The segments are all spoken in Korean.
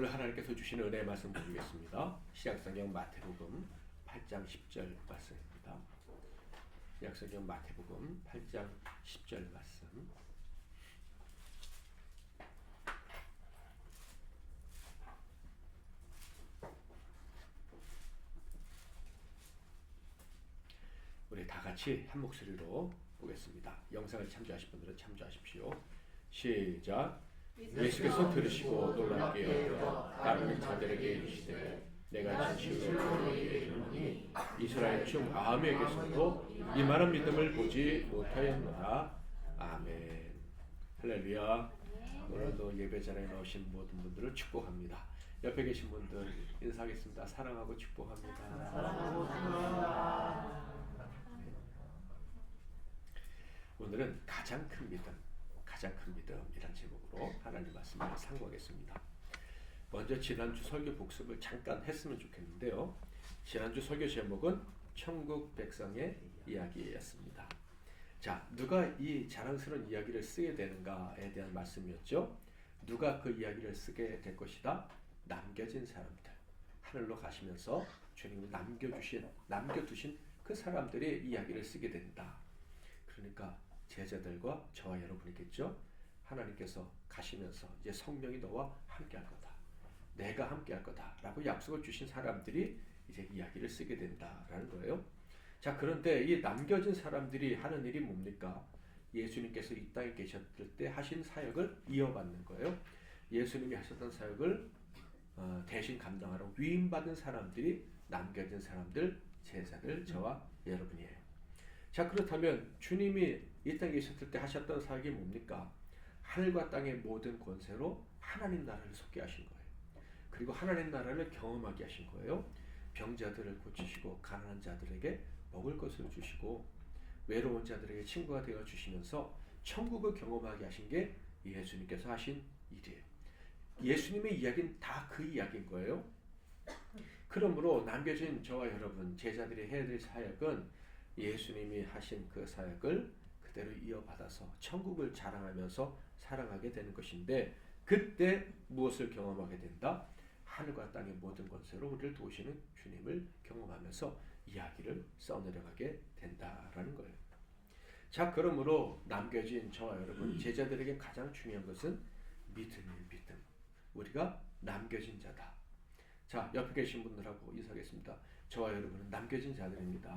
오늘 하나님께서 주시는 은혜의 말씀 보겠습니다. 신약성경 마태복음 8장 10절 말씀입니다. 신약성경 마태복음 8장 10절 말씀. 우리 다 같이 한 목소리로 보겠습니다. 영상을 참조하실 분들은 참조하십시오. 시작. 예수께서 들으시고 놀랍게 여겨 다른 자들에게 이르시되 내가 진실로 너희에게 이르노니 이스라엘 중 아함에게서도 이만한 믿음을 보지 못하였노라. 아멘. 할렐루야. 오늘도 예배 자리에 나오신 모든 분들을 축복합니다. 옆에 계신 분들 인사하겠습니다. 사랑하고 축복합니다. 사랑하고 축복합니다. 오늘은 가장 큰 믿음이란 제목으로 하나님 말씀을 상고하겠습니다. 먼저 지난주 설교 복습을 잠깐 했으면 좋겠는데요. 지난주 설교 제목은 천국 백성의 이야기였습니다. 자, 누가 이 자랑스러운 이야기를 쓰게 되는가에 대한 말씀이었죠. 누가 그 이야기를 쓰게 될 것이다? 남겨진 사람들. 하늘로 가시면서 주님이 남겨두신 그 사람들의 이야기를 쓰게 된다. 그러니까 제자들과 저와 여러분이겠죠. 하나님께서 가시면서 이제 성령이 너와 함께할 거다. 내가 함께할 거다. 라고 약속을 주신 사람들이 이제 이야기를 쓰게 된다라는 거예요. 자, 그런데 이 남겨진 사람들이 하는 일이 뭡니까? 예수님께서 이 땅에 계셨을 때 하신 사역을 이어받는 거예요. 예수님이 하셨던 사역을 대신 감당하러 위임받은 사람들이 남겨진 사람들, 제자들, 저와 여러분이에요. 자, 그렇다면 주님이 이 땅에 계셨을 때 하셨던 사역이 뭡니까? 하늘과 땅의 모든 권세로 하나님 나라를 속게 하신 거예요. 그리고 하나님 나라를 경험하게 하신 거예요. 병자들을 고치시고 가난한 자들에게 먹을 것을 주시고 외로운 자들에게 친구가 되어 주시면서 천국을 경험하게 하신 게 예수님께서 하신 일이에요. 예수님의 이야기는 다 그 이야기인 거예요. 그러므로 남겨진 저와 여러분 제자들이 해야 될 사역은 예수님이 하신 그 사역을 그대로 이어받아서 천국을 자랑하면서 살아가게 되는 것인데, 그때 무엇을 경험하게 된다? 하늘과 땅의 모든 권세로 우리를 도우시는 주님을 경험하면서 이야기를 써내려가게 된다라는 거예요. 자, 그러므로 남겨진 저와 여러분 제자들에게 가장 중요한 것은 믿음이에요. 믿음. 우리가 남겨진 자다. 자, 옆에 계신 분들하고 인사하겠습니다. 저와 여러분은 남겨진 자들입니다.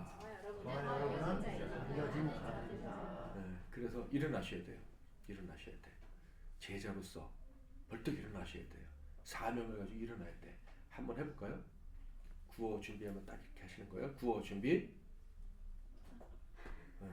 남겨진 자들이다. 네, 그래서 일어나셔야 돼요. 일어나셔야 돼. 제자로서 벌떡 일어나셔야 돼요. 사명을 가지고 일어나야 돼. 한번 해볼까요? 구호 준비하면 딱 이렇게 하시는 거예요. 구호 준비. 네.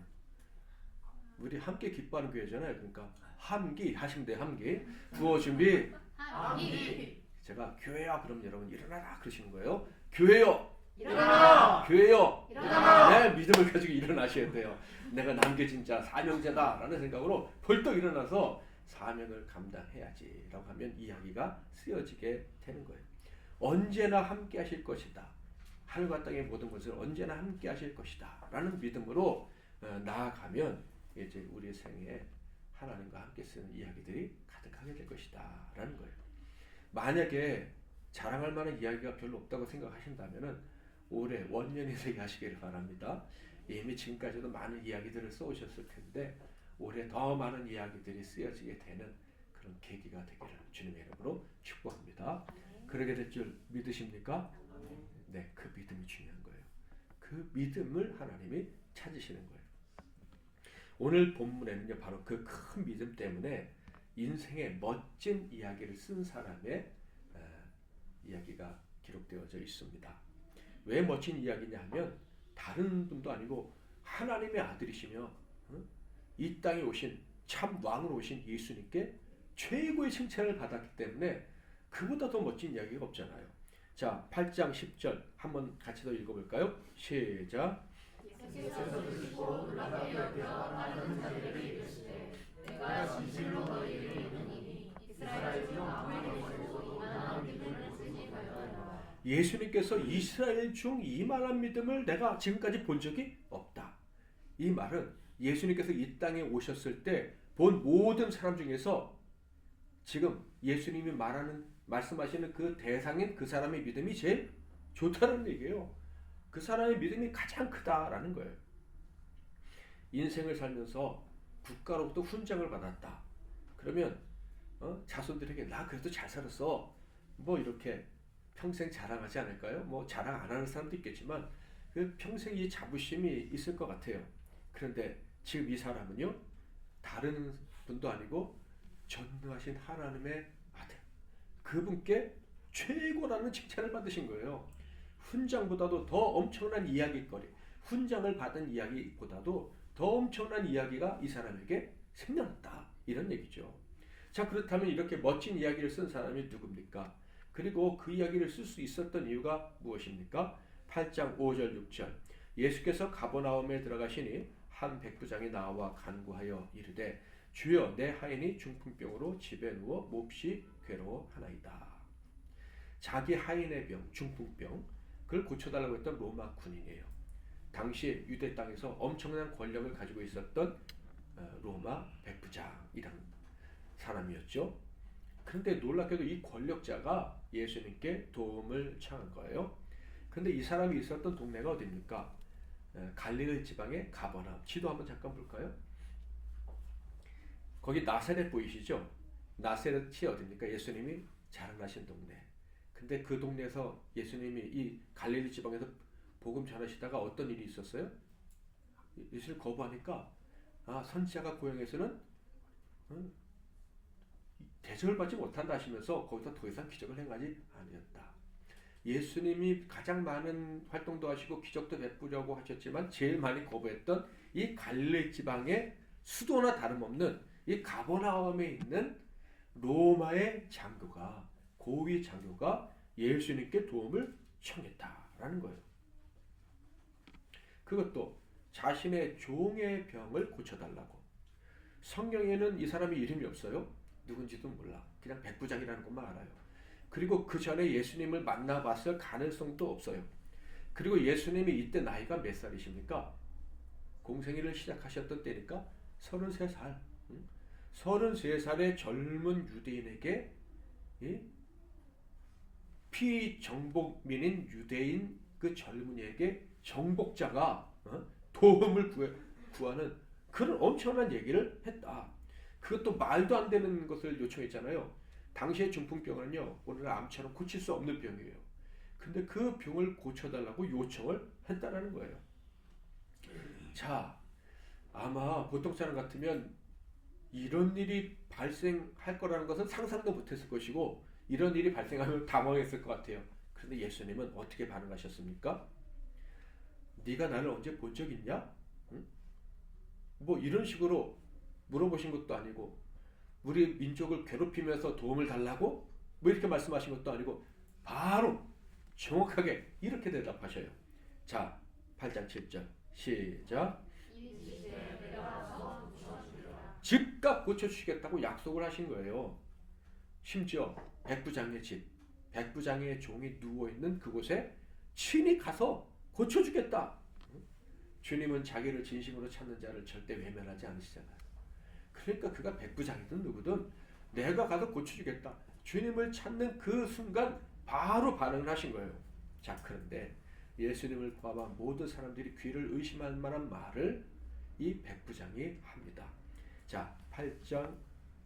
우리 함께 기뻐하는 교회잖아요. 그러니까 함기 하시면 돼요. 함기. 구호 준비. 함기. 제가 교회야 그럼 여러분 일어나라 그러시는 거예요. 교회요. 일어나라. 교회요. 일어나라. 네, 믿음을 가지고 일어나셔야 돼요. 내가 남겨진 자 사명자다라는 생각으로 벌떡 일어나서 사명을 감당해야지 라고 하면 이야기가 쓰여지게 되는 거예요. 언제나 함께 하실 것이다. 하늘과 땅의 모든 것을 언제나 함께 하실 것이다 라는 믿음으로 나아가면 이제 우리 생에 하나님과 함께 쓰는 이야기들이 가득하게 될 것이다 라는 거예요. 만약에 자랑할 만한 이야기가 별로 없다고 생각하신다면 올해 원년이 하시기를 바랍니다. 이미 지금까지도 많은 이야기들을 써오셨을 텐데 올해 더 많은 이야기들이 쓰여지게 되는 그런 계기가 되기를 주님의 이름으로 축복합니다. 그러게 될 줄 믿으십니까? 네, 그 믿음이 중요한 거예요. 그 믿음을 하나님이 찾으시는 거예요. 오늘 본문에는요, 바로 그 큰 믿음 때문에 인생의 멋진 이야기를 쓴 사람의 이야기가 기록되어져 있습니다. 왜 멋진 이야기냐 하면 다른 분도 아니고 하나님의 아들이시며 이 땅에 오신 참 왕으로 오신 예수님께 최고의 칭찬을 받았기 때문에 그보다 더 멋진 이야기가 없잖아요. 자, 8장 10절 한번 같이 더 읽어볼까요? 시작. 예수께서 들으시고 놀랍게 여겨 다른 자들에게 이르시되 내가 진실로 너희에게 이르노니 이스라엘 중 아함에게서도 이만한 믿음을 보지 못하였노라. 예수님께서 이스라엘 중 이만한 믿음을 내가 지금까지 본 적이 없다. 이 말은 예수님께서 이 땅에 오셨을 때 본 모든 사람 중에서 지금 예수님이 말씀하시는 그 대상인 그 사람의 믿음이 제일 좋다는 얘기예요. 그 사람의 믿음이 가장 크다라는 거예요. 인생을 살면서 국가로부터 훈장을 받았다. 그러면 자손들에게 나 그래도 잘 살았어. 뭐 이렇게 평생 자랑하지 않을까요? 뭐 자랑 안 하는 사람도 있겠지만 그 평생 이 자부심이 있을 것 같아요. 그런데 지금 이 사람은요, 다른 분도 아니고 전능하신 하나님의 아들, 그분께 최고라는 칭찬을 받으신 거예요. 훈장보다도 더 엄청난 이야기거리, 훈장을 받은 이야기보다도 더 엄청난 이야기가 이 사람에게 생겨났다, 이런 얘기죠. 자, 그렇다면 이렇게 멋진 이야기를 쓴 사람이 누굽니까? 그리고 그 이야기를 쓸 수 있었던 이유가 무엇입니까? 8장 5절 6절, 예수께서 가버나움에 들어가시니 한 백부장이 나와 간구하여 이르되 주여 내 하인이 중풍병으로 집에 누워 몹시 괴로워하나이다. 자기 하인의 병, 중풍병, 그걸 고쳐달라고 했던 로마 군인이에요. 당시 유대 땅에서 엄청난 권력을 가지고 있었던 로마 백부장이라는 사람이었죠. 그런데 놀랍게도 이 권력자가 예수님께 도움을 청한 거예요. 그런데 이 사람이 있었던 동네가 어디입니까? 갈릴리 지방의 가버나움. 지도 한번 잠깐 볼까요? 거기 나사렛 보이시죠? 나사렛이 어디입니까? 예수님이 자라나신 동네. 근데 그 동네에서 예수님이 이 갈릴리 지방에서 복음 전하시다가 어떤 일이 있었어요? 예수를 거부하니까 선지자가 고향에서는 대접을 받지 못한다 하시면서 거기서 더 이상 기적을 행하지 아니었다. 예수님이 가장 많은 활동도 하시고 기적도 베푸려고 하셨지만 제일 많이 거부했던 이 갈릴리 지방의 수도나 다름없는 이 가버나움에 있는 로마의 장교가, 고위 장교가 예수님께 도움을 청했다라는 거예요. 그것도 자신의 종의 병을 고쳐달라고. 성경에는 이 사람의 이름이 없어요. 누군지도 몰라. 그냥 백부장이라는 것만 알아요. 그리고 그 전에 예수님을 만나봤을 가능성도 없어요. 그리고 예수님이 이때 나이가 몇 살이십니까? 공생애를 시작하셨던 때니까 33살. 33살의 젊은 유대인에게 피정복민인 유대인 그 젊은이에게 정복자가 도움을 구하는 그런 엄청난 얘기를 했다. 그것도 말도 안 되는 것을 요청했잖아요. 당시의 중풍병은요, 오늘 암처럼 고칠 수 없는 병이에요. 근데 그 병을 고쳐달라고 요청을 했다라는 거예요. 자, 아마 보통 사람 같으면 이런 일이 발생할 거라는 것은 상상도 못했을 것이고 이런 일이 발생하면 당황했을 것 같아요. 그런데 예수님은 어떻게 반응하셨습니까? 네가 나를 언제 본 적 있냐? 응? 뭐 이런 식으로 물어보신 것도 아니고 우리 민족을 괴롭히면서 도움을 달라고? 뭐 이렇게 말씀하신 것도 아니고 바로 정확하게 이렇게 대답하셔요. 자, 8장 7절 시작. 즉각 고쳐주시겠다고 약속을 하신 거예요. 심지어 백부장의 집, 백부장의 종이 누워있는 그곳에 친히 가서 고쳐주겠다. 주님은 자기를 진심으로 찾는 자를 절대 외면하지 않으시잖아요. 그러니까 그가 백부장이든 누구든 내가 가서 고쳐주겠다. 주님을 찾는 그 순간 바로 반응을 하신 거예요. 자, 그런데 예수님을 포함한 모든 사람들이 귀를 의심할 만한 말을 이 백부장이 합니다. 자, 8절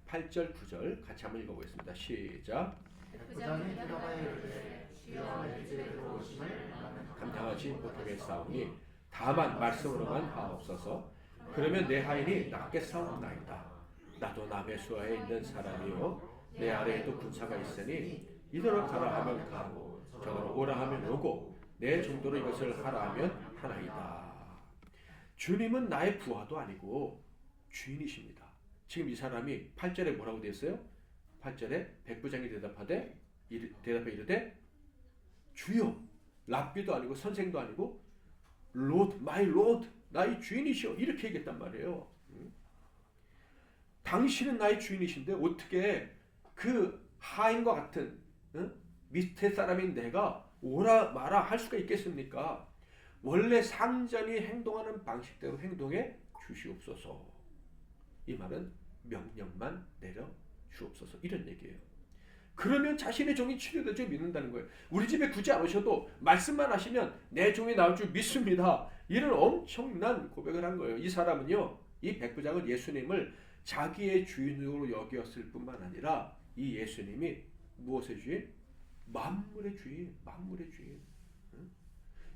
9절 같이 한번 읽어보겠습니다. 시작. 백부장이 대답하여 이르되 주여 내 집에 들어오심을 감당하지 못하겠사오니 다만 말씀으로만 하옵소서. 그러면 내 하인이 낫겠사옵나이다. 나도 남의 수하에 있는 사람이요 내 아래에도 군사가 있으니 이리로 가라 하면 가고 저리로 오라 하면 오고 내 정도로 이것을 하라 하면 하나이다. 주님은 나의 부하도 아니고 주인이십니다. 지금 이 사람이 8절에 뭐라고 되어 있어요? 8절에 백부장이 대답해 이르되 주여, 랍비도 아니고 선생도 아니고 Lord, my Lord, 나의 주인이시여, 이렇게 얘기했단 말이에요. 당신은 나의 주인이신데 어떻게 그 하인과 같은 밑에 사람인 내가 오라 마라 할 수가 있겠습니까? 원래 상전이 행동하는 방식대로 행동해 주시옵소서. 이 말은 명령만 내려 주옵소서 이런 얘기예요. 그러면 자신의 종이 치료될 줄 믿는다는 거예요. 우리 집에 굳이 안 오셔도 말씀만 하시면 내 종이 나올 줄 믿습니다. 이런 엄청난 고백을 한 거예요. 이 사람은요, 이 백부장은 예수님을 자기의 주인으로 여겼을 뿐만 아니라 이 예수님이 무엇의 주인? 만물의 주인, 만물의 주인.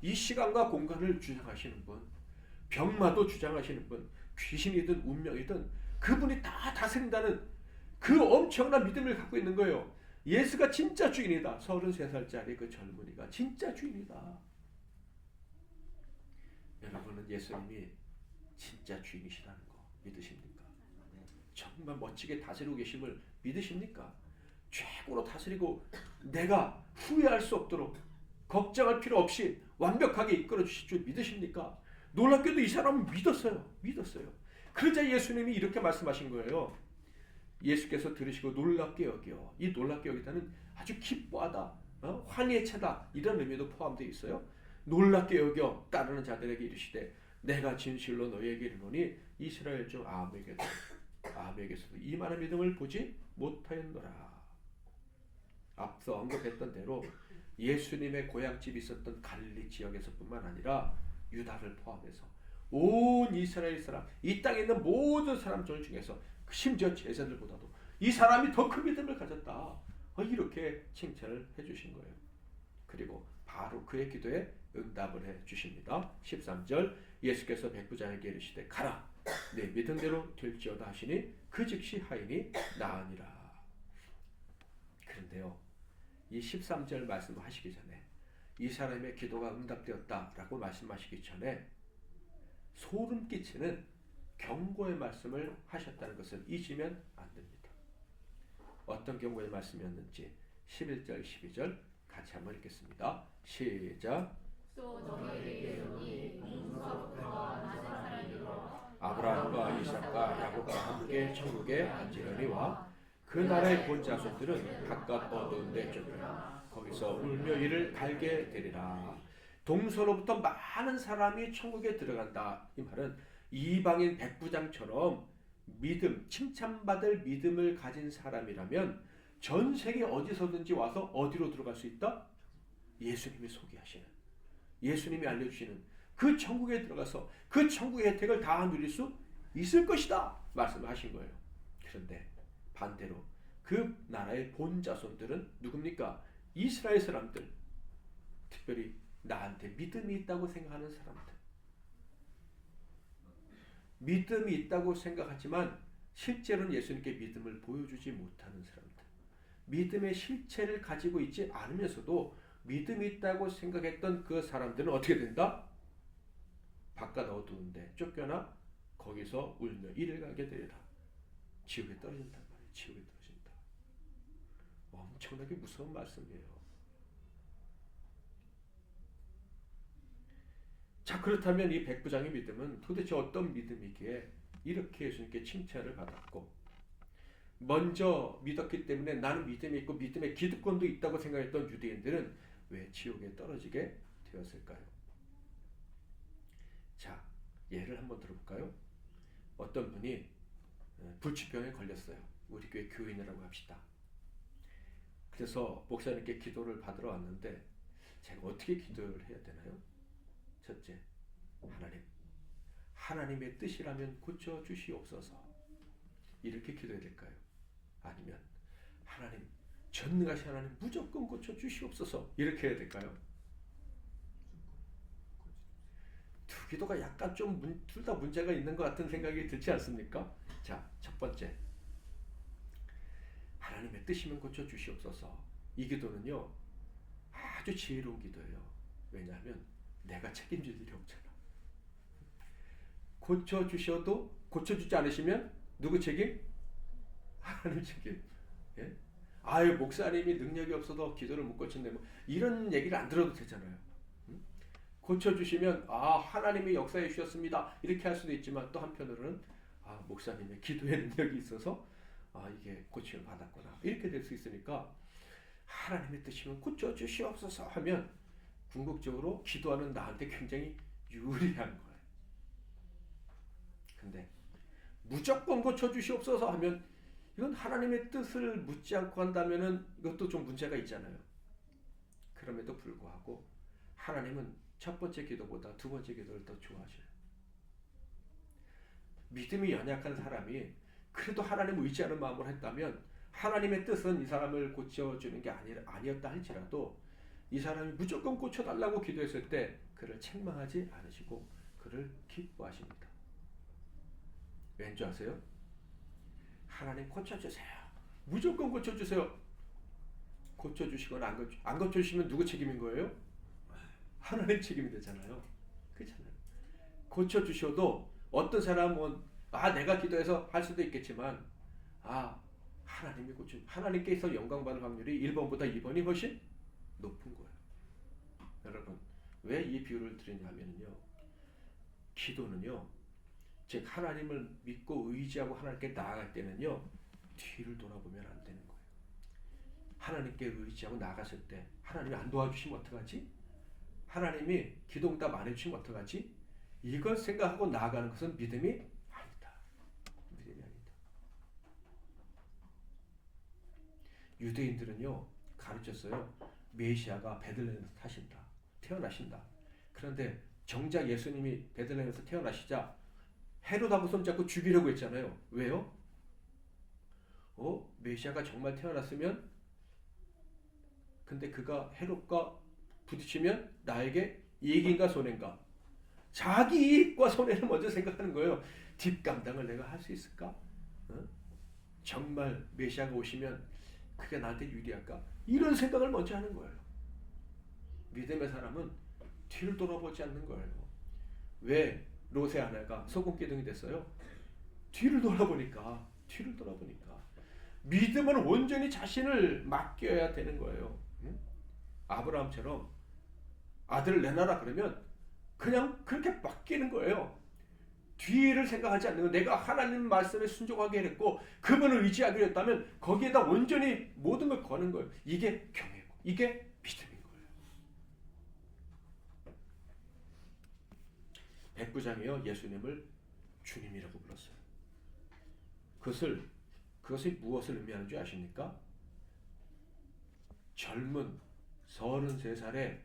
이 시간과 공간을 주장하시는 분, 병마도 주장하시는 분, 귀신이든 운명이든 그분이 다 다스린다는 그 엄청난 믿음을 갖고 있는 거예요. 예수가 진짜 주인이다. 33살짜리 그 젊은이가 진짜 주인이다. 여러분은 예수님이 진짜 주인이시라는 거 믿으십니까? 정말 멋지게 다스리고 계심을 믿으십니까? 최고로 다스리고 내가 후회할 수 없도록 걱정할 필요 없이 완벽하게 이끌어 주실 줄 믿으십니까? 놀랍게도 이 사람은 믿었어요. 그러자 예수님이 이렇게 말씀하신 거예요. 예수께서 들으시고 놀랍게 여겨. 이 놀랍게 여기다는 아주 기뻐하다, 환희체다 이런 의미도 포함되어 있어요. 놀랍게 여겨 따르는 자들에게 이르시되 내가 진실로 너희에게 이르노니 이스라엘 중 아무에게서도 이만한 믿음을 보지 못하였노라. 앞서 언급했던 대로 예수님의 고향집이 있었던 갈릴리 지역에서뿐만 아니라 유다를 포함해서 온 이스라엘 사람, 이 땅에 있는 모든 사람 중에서 심지어 제자들보다도 이 사람이 더 큰 믿음을 가졌다. 이렇게 칭찬을 해주신 거예요. 그리고 바로 그의 기도에 응답을 해주십니다. 13절 예수께서 백부장에게 이르시되 가라 내 믿음대로 될지어다 하시니 그 즉시 하인이 나으니라. 그런데요, 이 13절 말씀하시기 전에 이 사람의 기도가 응답되었다라고 말씀하시기 전에 소름 끼치는 경고의 말씀을 하셨다는 것을 잊으면 안 됩니다. 어떤 경고의 말씀이었는지 11절 12절 같이 한번 읽겠습니다. 시작. 또 너희에게 이르노니 민수로부터 낮은 사람이 일어 아브라함과 이삭과 야곱과 함께 천국에 앉으려니와 그 나라의 본 자손들은 각각 어두운 데 쫓겨나 거기서 울며 이를 갈게 되리라. 동서로부터 많은 사람이 천국에 들어간다. 이 말은 이방인 백부장처럼 믿음, 칭찬받을 믿음을 가진 사람이라면 전 세계 어디서든지 와서 어디로 들어갈 수 있다? 예수님이 소개하시는, 예수님이 알려주시는 그 천국에 들어가서 그 천국의 혜택을 다 누릴 수 있을 것이다 말씀하신 거예요. 그런데 반대로 그 나라의 본 자손들은 누굽니까? 이스라엘 사람들, 특별히 나한테 믿음이 있다고 생각하는 사람들, 믿음이 있다고 생각하지만 실제로는 예수님께 믿음을 보여주지 못하는 사람들, 믿음의 실체를 가지고 있지 않으면서도 믿음이 있다고 생각했던 그 사람들은 어떻게 된다? 바깥 어두운데 쫓겨나 거기서 울며 이를 가게 되리라. 지옥에 떨어진단 말이에요. 지옥에 떨어진다. 엄청나게 무서운 말씀이에요. 자, 그렇다면 이 백부장의 믿음은 도대체 어떤 믿음이기에 이렇게 예수님께 칭찬을 받았고, 먼저 믿었기 때문에 나는 믿음이 있고 믿음의 기득권도 있다고 생각했던 유대인들은 왜 지옥에 떨어지게 되었을까요? 자, 예를 한번 들어볼까요? 어떤 분이 불치병에 걸렸어요. 우리 교회 교인이라고 합시다. 그래서 목사님께 기도를 받으러 왔는데 제가 어떻게 기도를 해야 되나요? 첫째, 하나님의 뜻이라면 고쳐주시옵소서. 이렇게 기도해야 될까요? 아니면 하나님, 전능하신 하나님 무조건 고쳐주시옵소서. 이렇게 해야 될까요? 두 기도가 약간 좀 둘 다 문제가 있는 것 같은 생각이 들지 않습니까? 자, 첫 번째, 하나님의 뜻이면 고쳐주시옵소서. 이 기도는요 아주 지혜로운 기도예요. 왜냐하면 내가 책임질 일이 없잖아. 고쳐주셔도 고쳐주지 않으시면 누구 책임? 하나님 책임. 예? 아유, 목사님이 능력이 없어서 기도를 못 고친데 뭐 이런 얘기를 안 들어도 되잖아요. 고쳐주시면 하나님이 역사해 주셨습니다 이렇게 할 수도 있지만 또 한편으로는 목사님의 기도의 능력이 있어서 이게 고침을 받았구나 이렇게 될 수 있으니까 하나님의 뜻이면 고쳐주시옵소서 하면 궁극적으로 기도하는 나한테 굉장히 유리한 거예요. 근데 무조건 고쳐주시옵소서 하면 이건 하나님의 뜻을 묻지 않고 한다면은 이것도 좀 문제가 있잖아요. 그럼에도 불구하고 하나님은 첫 번째 기도보다 두 번째 기도를 더 좋아하셔요. 믿음이 연약한 사람이 그래도 하나님을 의지하는 마음으로 했다면 하나님의 뜻은 이 사람을 고쳐주는 게 아니었다 할지라도 이 사람이 무조건 고쳐달라고 기도했을 때 그를 책망하지 않으시고 그를 기뻐하십니다. 왠지 아세요? 하나님 고쳐주세요. 무조건 고쳐주세요. 고쳐주시거나 안 고쳐주시면 누구 책임인 거예요? 하나님 책임이 되잖아요. 그렇잖아요. 고쳐주셔도 어떤 사람은 내가 기도해서 할 수도 있겠지만 하나님이 하나님께서 영광 받을 확률이 1번보다 2번이 훨씬 높은 거예요. 여러분, 왜 이 비유를 드리냐면요. 기도는요. 즉 하나님을 믿고 의지하고 하나님께 나아갈 때는요. 뒤를 돌아보면 안 되는 거예요. 하나님께 의지하고 나아갔을 때 하나님이 안 도와주시면 어떡하지? 하나님이 기도응답 안 해주시면 어떡하지? 이걸 생각하고 나아가는 것은 믿음이 아니다. 믿음이 아니다. 유대인들은요. 가르쳤어요. 메시아가 베들레헴에서 태어나신다. 그런데 정작 예수님이 베들레헴에서 태어나시자 헤롯하고 손잡고 죽이려고 했잖아요. 왜요? 메시아가 정말 태어났으면 근데 그가 헤롯과 부딪히면 나에게 이익인가 손해인가? 자기 이익과 손해를 먼저 생각하는 거예요. 뒷감당을 내가 할 수 있을까? 정말 메시아가 오시면 그게 나한테 유리할까? 이런 생각을 먼저 하는 거예요. 믿음의 사람은 뒤를 돌아보지 않는 거예요. 왜 롯의 아내가 소금기둥이 됐어요? 뒤를 돌아보니까 믿음은 온전히 자신을 맡겨야 되는 거예요. 아브라함처럼 아들을 내놔라 그러면 그냥 그렇게 맡기는 거예요. 뒤를 생각하지 않는 거. 내가 하나님 말씀에 순종하게 했고 그분을 의지하기로 했다면 거기에다 온전히 모든 걸 거는 거예요. 이게 경외고 이게 믿음인 거예요. 백부장이요 예수님을 주님이라고 불렀어요. 그것이 무엇을 의미하는 줄 아십니까? 젊은 33살의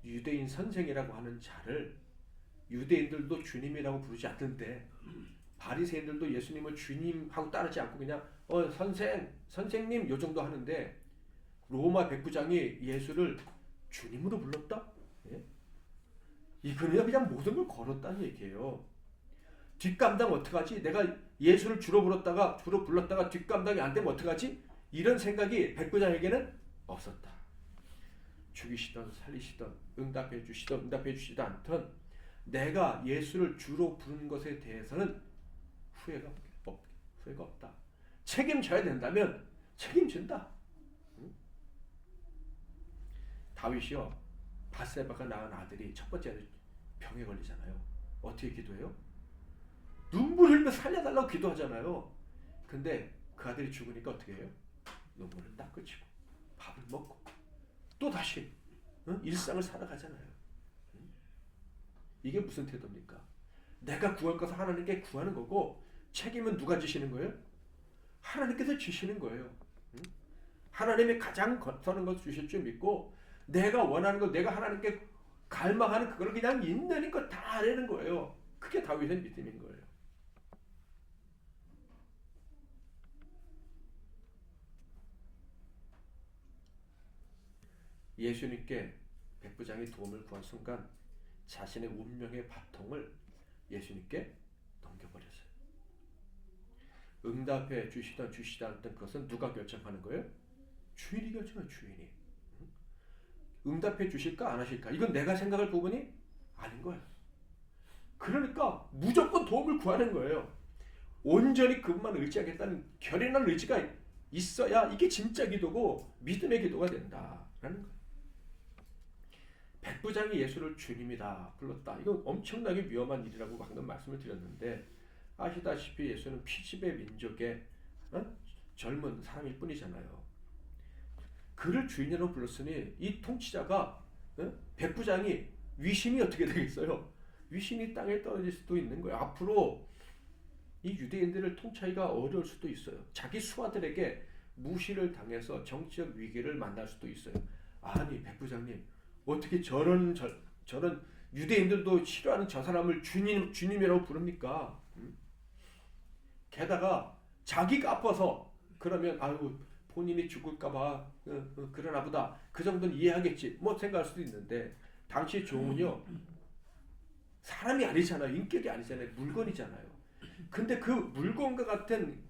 유대인 선생이라고 하는 자를 유대인들도 주님이라고 부르지 않던데 바리새인들도 예수님을 주님하고 따르지 않고 그냥 선생님 요 정도 하는데 로마 백부장이 예수를 주님으로 불렀다? 예? 이거는 그냥 모든 걸 걸었다는 얘기예요. 뒷감당 어떡하지? 내가 예수를 주로 불렀다가 뒷감당이 안 되면 어떡하지? 이런 생각이 백부장에게는 없었다. 죽이시던 살리시던 응답해 주시든 않던 내가 예수를 주로 부른 것에 대해서는 후회가 없다. 책임져야 된다면 책임진다. 다윗이요. 밧세바가 낳은 아들이 첫 번째 병에 걸리잖아요. 어떻게 기도해요? 눈물 흘리며 살려달라고 기도하잖아요. 근데 그 아들이 죽으니까 어떻게 해요? 눈물을 딱 그치고 밥을 먹고 또 다시 일상을 살아가잖아요. 이게 무슨 태도입니까? 내가 구할 것을 하나님께 구하는 거고 책임은 누가 지시는 거예요? 하나님께서 주시는 거예요. 하나님이 가장 선한 것을 주실 줄 믿고 내가 원하는 것, 내가 하나님께 갈망하는 그걸 그냥 있는 힘껏 다 하려는 거예요. 그게 다윗의 믿음인 거예요. 예수님께 백부장이 도움을 구한 순간 자신의 운명의 바통을 예수님께 넘겨버렸어요. 응답해 주시던 주시지 않던 것은 누가 결정하는 거예요? 주인이 결정해요. 주인이. 응답해 주실까 안 하실까? 이건 내가 생각할 부분이 아닌 거예요. 그러니까 무조건 도움을 구하는 거예요. 온전히 그분만 의지하겠다는 결연한 의지가 있어야 이게 진짜 기도고 믿음의 기도가 된다라는 거예요. 백부장이 예수를 주님이다 불렀다. 이건 엄청나게 위험한 일이라고 방금 말씀을 드렸는데 아시다시피 예수는 피지배 민족의 젊은 사람일 뿐이잖아요. 그를 주인이라고 불렀으니 이 통치자가 백부장이 위신이 어떻게 되겠어요? 위신이 땅에 떨어질 수도 있는 거예요. 앞으로 이 유대인들을 통치하기가 어려울 수도 있어요. 자기 수하들에게 무시를 당해서 정치적 위기를 만날 수도 있어요. 아니 백부장님 어떻게 저런 유대인들도 싫어하는 저 사람을 주님이라고 부릅니까? 게다가 자기가 아파서 그러면 아유 본인이 죽을까봐 그러나 보다 그 정도는 이해하겠지 뭐 생각할 수도 있는데 당시 종은요 사람이 아니잖아요. 인격이 아니잖아요. 물건이잖아요. 근데 그 물건과 같은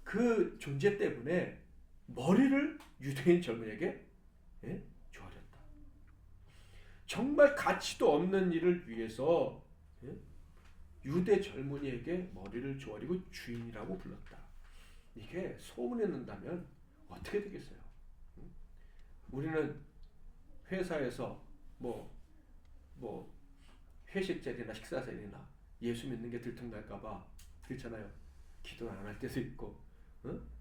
그 존재 때문에 머리를 유대인 젊은이에게 조아렸다. 정말 가치도 없는 일을 위해서 유대 젊은이에게 머리를 조아리고 주인이라고 불렀다. 이게 소문에 는다면 어떻게 되겠어요? 우리는 회사에서 뭐 회식 자리나 식사 자리나 예수 믿는 게 들통날까봐 그렇잖아요. 기도 안 할 때도 있고,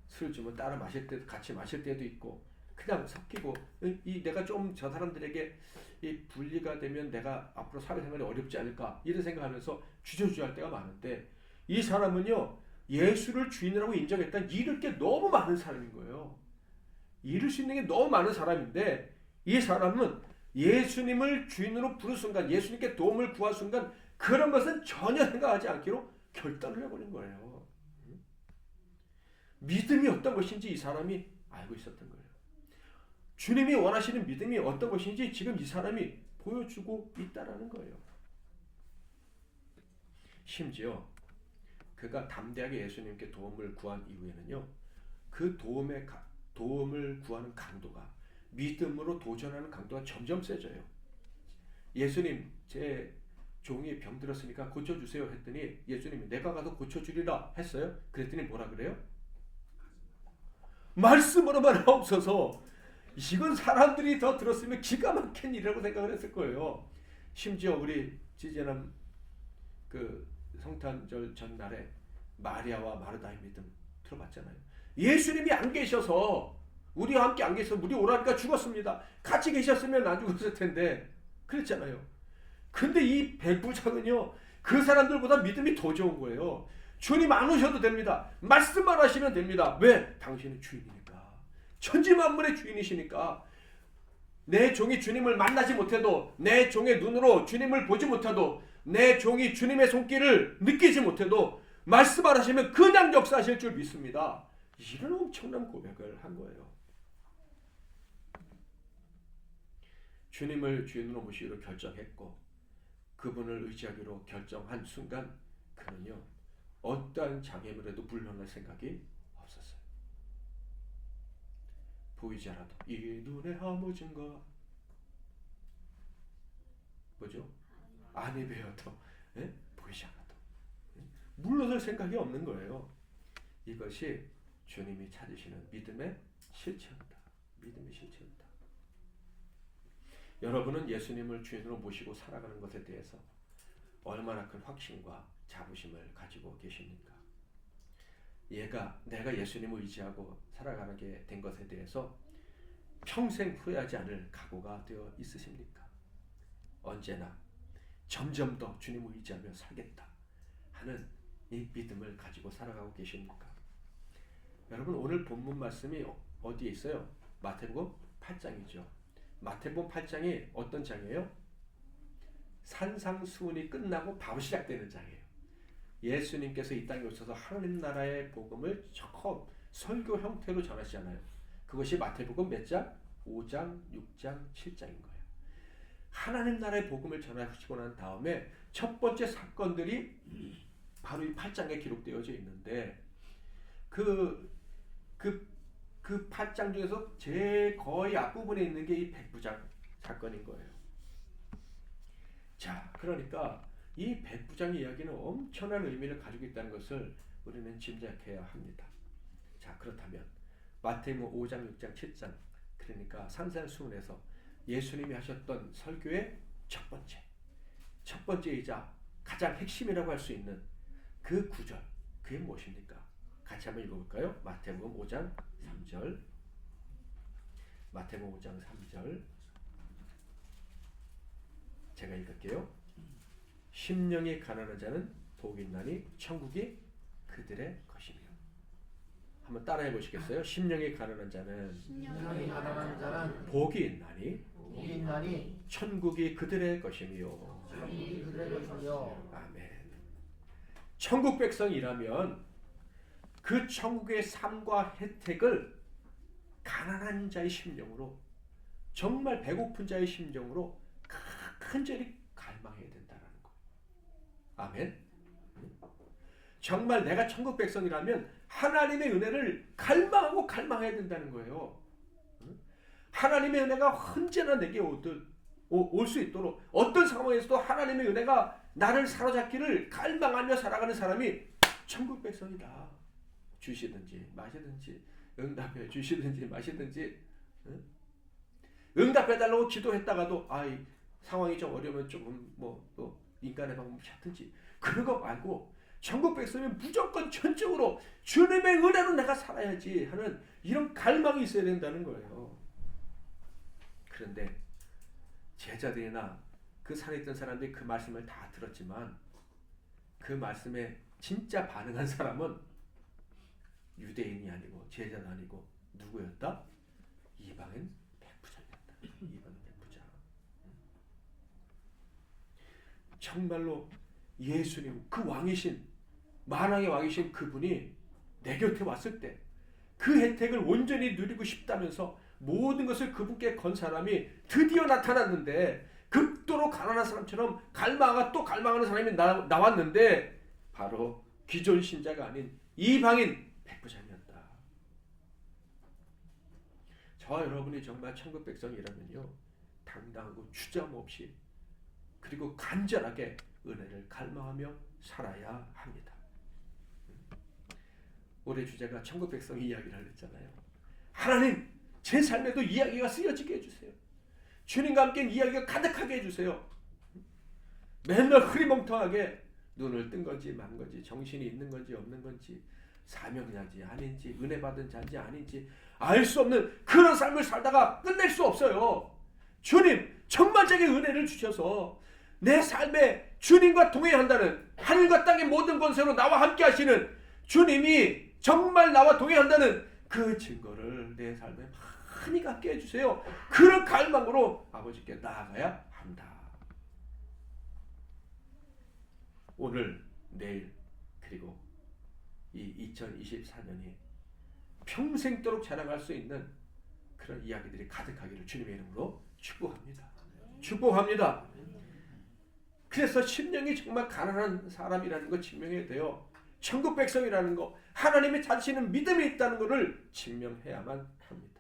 술 주면 따라 마실 때도 같이 마실 때도 있고, 그냥 섞이고 내가 좀 저 사람들에게 이 분리가 되면 내가 앞으로 사회생활이 어렵지 않을까 이런 생각하면서 주저주저할 때가 많은데 이 사람은요 예수를 주인이라고 인정했다 잃을 게 너무 많은 사람인 거예요. 잃을 수 있는 게 너무 많은 사람인데 이 사람은 예수님을 주인으로 부른 순간 예수님께 도움을 구할 순간 그런 것은 전혀 생각하지 않기로 결단을 해버린 거예요. 믿음이 어떤 것인지 이 사람이 알고 있었던 거예요. 주님이 원하시는 믿음이 어떤 것인지 지금 이 사람이 보여주고 있다라는 거예요. 심지어 그가 담대하게 예수님께 도움을 구한 이후에는요. 그 도움을 구하는 강도가 믿음으로 도전하는 강도가 점점 세져요. 예수님 제 종이 병들었으니까 고쳐주세요 했더니 예수님이 내가 가서 고쳐주리라 했어요. 그랬더니 뭐라 그래요? 말씀으로만 하옵소서. 이건 사람들이 더 들었으면 기가 막힌 일이라고 생각을 했을 거예요. 심지어 우리 지지난 그 성탄절 전날에 마리아와 마르다의 믿음 들어봤잖아요. 예수님이 안 계셔서 우리와 함께 안 계셔서 우리 오라니까 죽었습니다. 같이 계셨으면 안 죽었을 텐데 그랬잖아요. 근데 이 백부장은요 그 사람들보다 믿음이 더 좋은 거예요. 주님 안 오셔도 됩니다. 말씀만 하시면 됩니다. 왜? 당신은 주인이니까. 천지만물의 주인이시니까. 내 종이 주님을 만나지 못해도 내 종의 눈으로 주님을 보지 못해도 내 종이 주님의 손길을 느끼지 못해도 말씀만 하시면 그냥 역사하실 줄 믿습니다. 이런 엄청난 고백을 한 거예요. 주님을 주인으로 모시기로 결정했고 그분을 의지하기로 결정한 순간 그는요 어떠한 장애물에도 물러날 생각이 없었어요. 보이지 않아도 이 눈에 아무 증거 뭐죠? 안이 배어도 보이지 않아도 물러설 생각이 없는 거예요. 이것이 주님이 찾으시는 믿음의 실체였다. 믿음의 실체였다. 여러분은 예수님을 주인으로 모시고 살아가는 것에 대해서 얼마나 큰 확신과 자부심을 가지고 계십니까? 내가 예수님을 의지하고 살아가게 된 것에 대해서 평생 후회하지 않을 각오가 되어 있으십니까? 언제나 점점 더 주님을 의지하며 살겠다 하는 이 믿음을 가지고 살아가고 계십니까? 여러분 오늘 본문 말씀이 어디에 있어요? 마태복음 8장이죠. 마태복음 8장이 어떤 장이에요? 산상수훈이 끝나고 바로 시작되는 장이에요. 예수님께서 이 땅에 오셔서 하나님 나라의 복음을 처음 설교 형태로 전하시잖아요. 그것이 마태복음 몇 장? 5장, 6장, 7장인 거예요. 하나님 나라의 복음을 전하시고 난 다음에 첫 번째 사건들이 바로 이 8장에 기록되어져 있는데 그 8장 중에서 제일 거의 앞부분에 있는 게 이 백부장 사건인 거예요. 자, 그러니까 이 백부장의 이야기는 엄청난 의미를 가지고 있다는 것을 우리는 짐작해야 합니다. 자, 그렇다면 마태복음 5장, 6장, 7장 그러니까 산상수훈에서 예수님이 하셨던 설교의 첫 번째이자 가장 핵심이라고 할 수 있는 그 구절 그게 무엇입니까? 같이 한번 읽어볼까요? 마태복음 5장 3절 마태복음 5장 3절 제가 읽을게요. 심령이 가난한 자는 복이 있나니 천국이 그들의 것이며. 한번 따라해 보시겠어요? 심령이 가난한 자는 심령이 가난한 자는 복이 있나니 복이 있나니 천국이 그들의 것이며. 천국이 그들의 것이며. 아멘. 천국 백성이라면 그 천국의 삶과 혜택을 가난한 자의 심령으로, 정말 배고픈 자의 심령으로 간절히 갈망해야 된다는 거예요. 아멘. 정말 내가 천국 백성이라면 하나님의 은혜를 갈망하고 갈망해야 된다는 거예요. 하나님의 은혜가 언제나 내게 올 수 있도록, 어떤 상황에서도 하나님의 은혜가 나를 사로잡기를 갈망하며 살아가는 사람이 천국 백성이다. 주시든지 마시든지, 응답해 주시든지 마시든지, 응답해달라고 기도했다가도 이 상황이 좀 어려우면 조금 또 인간의 방법 찾든지, 그런 거 말고 천국 백성이면 무조건 전적으로 주님의 은혜로 내가 살아야지 하는 이런 갈망이 있어야 된다는 거예요. 그런데 제자들이나 그 산에 있던 사람들이 그 말씀을 다 들었지만 그 말씀에 진짜 반응한 사람은 유대인이 아니고 제자도 아니고 누구였다? 이방인 백부장이었다. 이방인 백부장. 정말로 예수님, 그 왕이신, 만왕의 왕이신 그분이 내 곁에 왔을 때 그 혜택을 온전히 누리고 싶다면서 모든 것을 그분께 건 사람이 드디어 나타났는데, 극도로 가난한 사람처럼 또 갈망하는 사람이 나왔는데 바로 기존 신자가 아닌 이방인 백부장이었다. 저와 여러분이 정말 천국 백성이라면요, 당당하고 주저함 없이 그리고 간절하게 은혜를 갈망하며 살아야 합니다. 올해 주제가 천국 백성 이야기를 했잖아요. 하나님, 제 삶에도 이야기가 쓰여지게 해주세요. 주님과 함께 이야기가 가득하게 해주세요. 맨날 흐리멍텅하게 눈을 뜬 건지 만 건지, 정신이 있는 건지 없는 건지, 사명자인지 아닌지, 은혜 받은 자인지 아닌지 알 수 없는 그런 삶을 살다가 끝낼 수 없어요. 주님, 정말 제게 은혜를 주셔서 내 삶에 주님과 동행한다는, 하늘과 땅의 모든 권세로 나와 함께 하시는 주님이 정말 나와 동행한다는 그 증거를 내 삶에 많이 갖게 해주세요. 그런 갈망으로 아버지께 나아가야 한다. 오늘, 내일, 그리고 이 2024년이 평생도록 자랑할 수 있는 그런 이야기들이 가득하기를 주님의 이름으로 축복합니다. 축복합니다. 그래서 심령이 정말 가난한 사람이라는 걸 증명해야 돼요. 천국 백성이라는 거, 하나님이 찾으시는 믿음이 있다는 것을 증명해야만 합니다.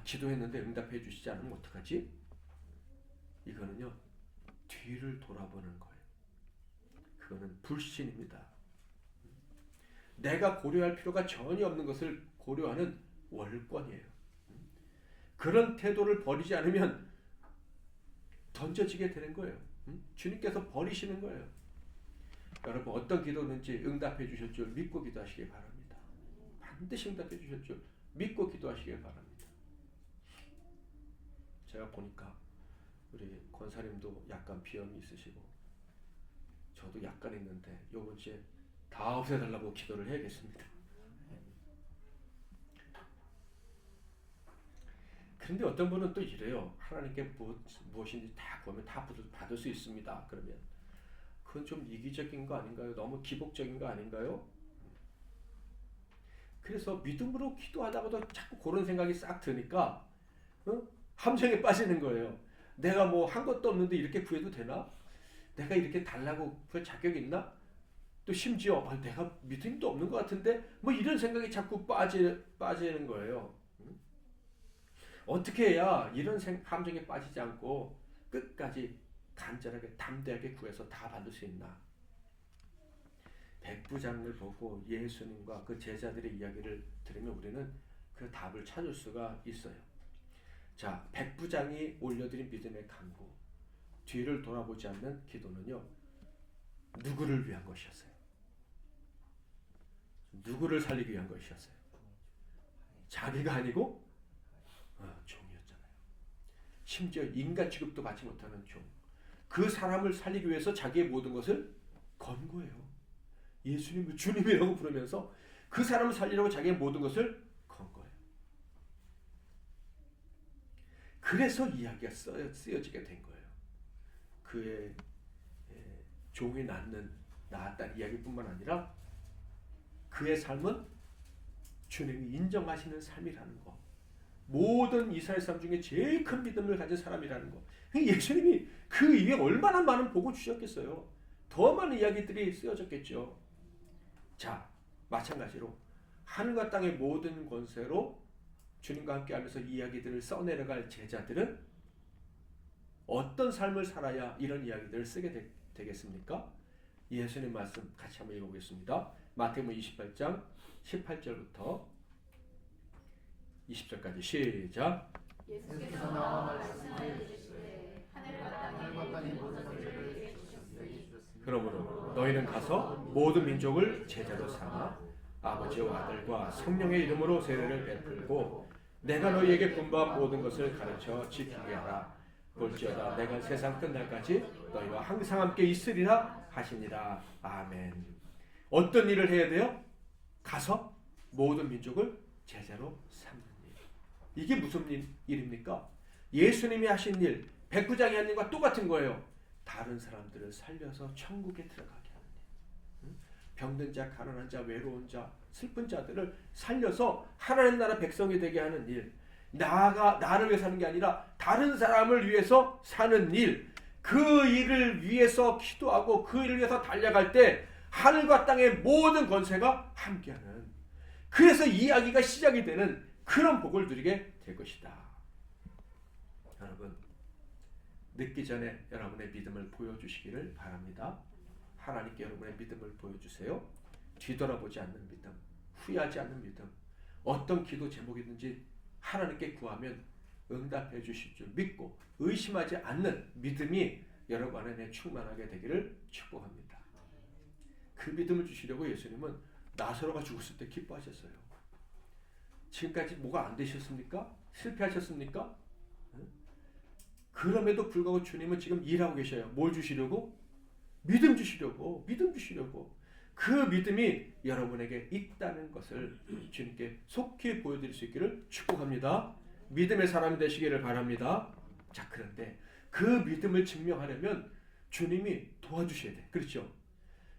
기도했는데 응답해 주시지 않으면 어떡하지? 이거는요, 뒤를 돌아보는 거예요. 그거는 불신입니다. 내가 고려할 필요가 전혀 없는 것을 고려하는 월권이에요. 그런 태도를 버리지 않으면 던져지게 되는 거예요. 주님께서 버리시는 거예요. 여러분, 어떤 기도든지 응답해 주실 줄 믿고 기도하시기 바랍니다. 반드시 응답해 주실 줄 믿고 기도하시기 바랍니다. 제가 보니까 우리 권사님도 약간 비염이 있으시고 저도 약간 있는데 이번 주에 다 없애달라고 기도를 해야겠습니다. 그런데 어떤 분은 또 이래요. 하나님께 무엇인지 다 구하면 다 받을 수 있습니다. 그러면 그건 좀 이기적인 거 아닌가요? 너무 기복적인 거 아닌가요? 그래서 믿음으로 기도하다가도 자꾸 그런 생각이 싹 드니까 함정에 빠지는 거예요. 내가 뭐 한 것도 없는데 이렇게 구해도 되나? 내가 이렇게 달라고 구할 자격이 있나? 또 심지어 내가 믿음도 없는 것 같은데 뭐 이런 생각이 자꾸 빠지는 거예요. 어떻게 해야 이런 함정에 빠지지 않고 끝까지 간절하게 담대하게 구해서 다 받을 수 있나? 백부장을 보고 예수님과 그 제자들의 이야기를 들으면 우리는 그 답을 찾을 수가 있어요. 자, 백부장이 올려드린 믿음의 간구, 뒤를 돌아보지 않는 기도는요, 누구를 위한 것이었어요? 누구를 살리기 위한 것이었어요? 자기가 아니고 종이었잖아요. 심지어 인간 취급도 받지 못하는 종. 그 사람을 살리기 위해서 자기의 모든 것을 건 거예요. 예수님을 주님이라고 부르면서 그 사람을 살리려고 자기의 모든 것을 건 거예요. 그래서 이야기가 쓰여지게 된 거예요. 그의 종이 낳았다는 이야기뿐만 아니라 그의 삶은 주님이 인정하시는 삶이라는 거, 모든 이스라엘 사람 중에 제일 큰 믿음을 가진 사람이라는 거. 예수님이 그 이후에 얼마나 많은 복을 주셨겠어요. 더 많은 이야기들이 쓰여졌겠죠. 자, 마찬가지로 하늘과 땅의 모든 권세로 주님과 함께하면서 이야기들을 써내려갈 제자들은 어떤 삶을 살아야 이런 이야기들을 쓰게 되겠습니까? 예수님 말씀 같이 한번 읽어보겠습니다. 마태복음 28장 18절부터 20절까지 시작. 예수께서 나와 말씀하여 주시되 하늘과 땅의 모든 것을 내게 주셨으니 그러므로 너희는 가서 모든 민족을 제자로 삼아 아버지와 아들과 성령의 이름으로 세례를 베풀고 내가 너희에게 분부한 모든 것을 가르쳐 지키게 하라. 볼지어다 내가 세상 끝날까지 너희와 항상 함께 있으리라 하시니라. 아멘. 어떤 일을 해야 돼요? 가서 모든 민족을 제자로 삼는 일. 이게 무슨 일입니까? 예수님이 하신 일, 백부장이 한 일과 똑같은 거예요. 다른 사람들을 살려서 천국에 들어가게 하는 일. 병든 자, 가난한 자, 외로운 자, 슬픈 자들을 살려서 하나님 나라 백성이 되게 하는 일. 나를 위해 사는 게 아니라 다른 사람을 위해서 사는 일. 그 일을 위해서 기도하고 그 일을 위해서 달려갈 때 하늘과 땅의 모든 권세가 함께하는, 그래서 이야기가 시작이 되는 그런 복을 누리게 될 것이다. 여러분, 늦기 전에 여러분의 믿음을 보여주시기를 바랍니다. 하나님께 여러분의 믿음을 보여주세요. 뒤돌아보지 않는 믿음, 후회하지 않는 믿음, 어떤 기도 제목이든지 하나님께 구하면 응답해 주실 줄 믿고 의심하지 않는 믿음이 여러분 안에 충만하게 되기를 축복합니다. 그 믿음을 주시려고 예수님은 나사로가 죽었을 때 기뻐하셨어요. 지금까지 뭐가 안 되셨습니까? 실패하셨습니까? 그럼에도 불구하고 주님은 지금 일하고 계셔요. 뭘 주시려고? 믿음 주시려고. 그 믿음이 여러분에게 있다는 것을 주님께 속히 보여드릴 수 있기를 축복합니다. 믿음의 사람이 되시기를 바랍니다. 자, 그런데 그 믿음을 증명하려면 주님이 도와주셔야 돼. 그렇죠?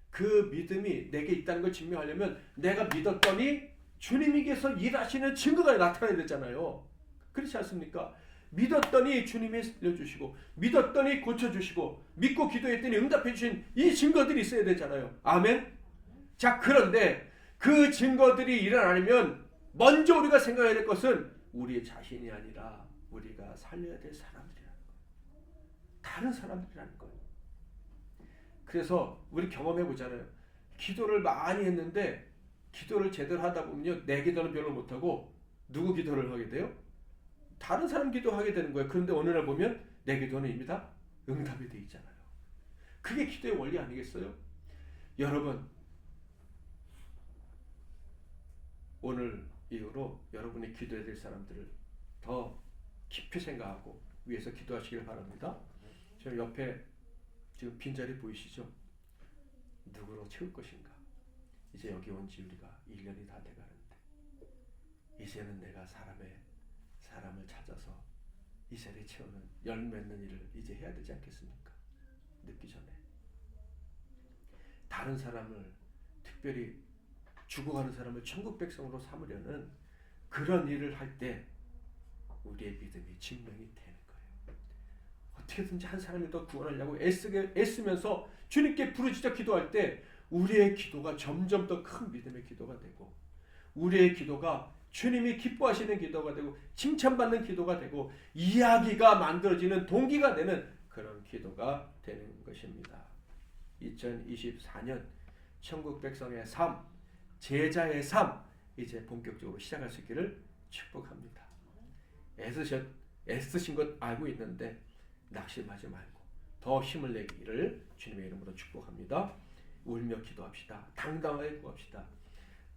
그 믿음이 내게 있다는 걸 증명하려면 내가 믿었더니 주님께서 일하시는 증거가 나타나야 되잖아요. 그렇지 않습니까? 믿었더니 주님이 살려주시고, 믿었더니 고쳐주시고, 믿고 기도했더니 응답해 주신 이 증거들이 있어야 되잖아요. 아멘? 자, 그런데 그 증거들이 일어나려면 먼저 우리가 생각해야 될 것은 우리 자신이 아니라 우리가 살려야 될 사람들이라는 거예요. 다른 사람들이라는 거예요. 그래서 우리 경험해 보잖아요. 기도를 많이 했는데 기도를 제대로 하다 보면요, 내 기도는 별로 못하고 누구 기도를 하게 돼요? 다른 사람 기도하게 되는 거예요. 그런데 어느 날 보면 내 기도는 이미 다 응답이 되어 있잖아요. 그게 기도의 원리 아니겠어요? 여러분, 오늘 이후로 여러분이 기도해야 될 사람들을 더 깊이 생각하고 위해서 기도하시길 바랍니다. 지금 옆에 지금 빈자리 보이시죠? 누구로 채울 것인가? 이제 여기 온 지 우리가 1년이 다 돼가는데 이제는 내가 사람을 찾아서 이 자리에 채우는 열매 맺는 일을 이제 해야 되지 않겠습니까? 늦기 전에 다른 사람을, 특별히 죽어가는 사람을 천국 백성으로 삼으려는 그런 일을 할 때 우리의 믿음이 증명이 되는 거예요. 어떻게든지 한 사람을 더 구원하려고 애쓰면서 주님께 부르짖어 기도할 때 우리의 기도가 점점 더 큰 믿음의 기도가 되고, 우리의 기도가 주님이 기뻐하시는 기도가 되고 칭찬받는 기도가 되고 이야기가 만들어지는 동기가 되는 그런 기도가 되는 것입니다. 2024년 천국 백성의 삶, 제자의 삶, 이제 본격적으로 시작할 수 있기를 축복합니다. 애쓰신 것 알고 있는데 낙심하지 말고 더 힘을 내기를 주님의 이름으로 축복합니다. 울며 기도합시다. 당당하게 구합시다.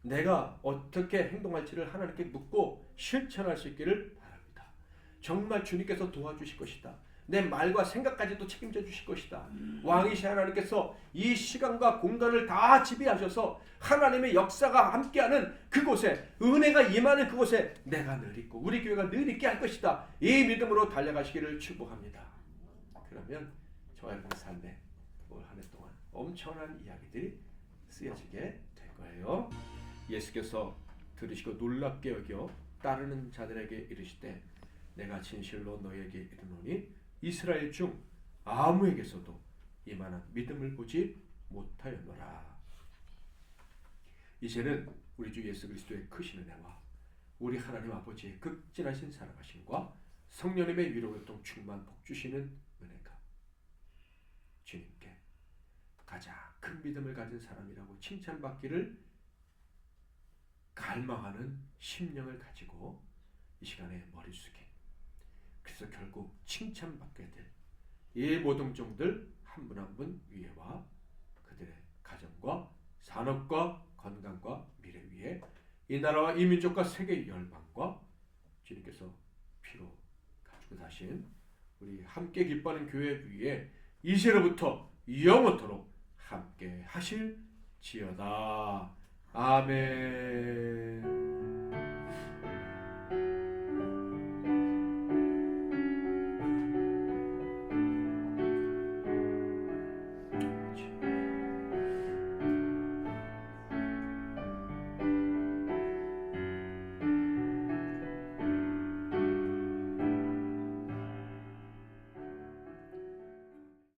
내가 어떻게 행동할지를 하나님께 묻고 실천할 수 있기를 바랍니다. 정말 주님께서 도와주실 것이다. 내 말과 생각까지도 책임져 주실 것이다. 왕이신 하나님께서 이 시간과 공간을 다 지배하셔서 하나님의 역사가 함께하는 그곳에, 은혜가 임하는 그곳에 내가 늘 있고 우리 교회가 늘 있게 할 것이다. 이 믿음으로 달려가시기를 축복합니다. 그러면 저와 여러분 삶에 올 한 해 동안 엄청난 이야기들이 쓰여지게 될 거예요. 예수께서 들으시고 놀랍게 여겨 따르는 자들에게 이르시되 내가 진실로 너에게 이르노니 이스라엘 중 아무에게서도 이만한 믿음을 보지 못하였노라. 이제는 우리 주 예수 그리스도의 크신 은혜와 우리 하나님 아버지의 극진하신 사랑하심과 성령님의 위로교통 충만 복주시는 은혜가 주님께 가장 큰 믿음을 가진 사람이라고 칭찬받기를 갈망하는 심령을 가지고 이 시간에 머리 숙인, 그래서 결국 칭찬받게 될 이 모든 종들 한 분 한 분 위에와 그들의 가정과 산업과 건강과 미래 위에 이 나라와 이 민족과 세계 열방과 주님께서 피로 가지고 다신 우리 함께 기뻐하는 교회 위에 이제로부터 영원토록 함께 하실지어다. 아멘.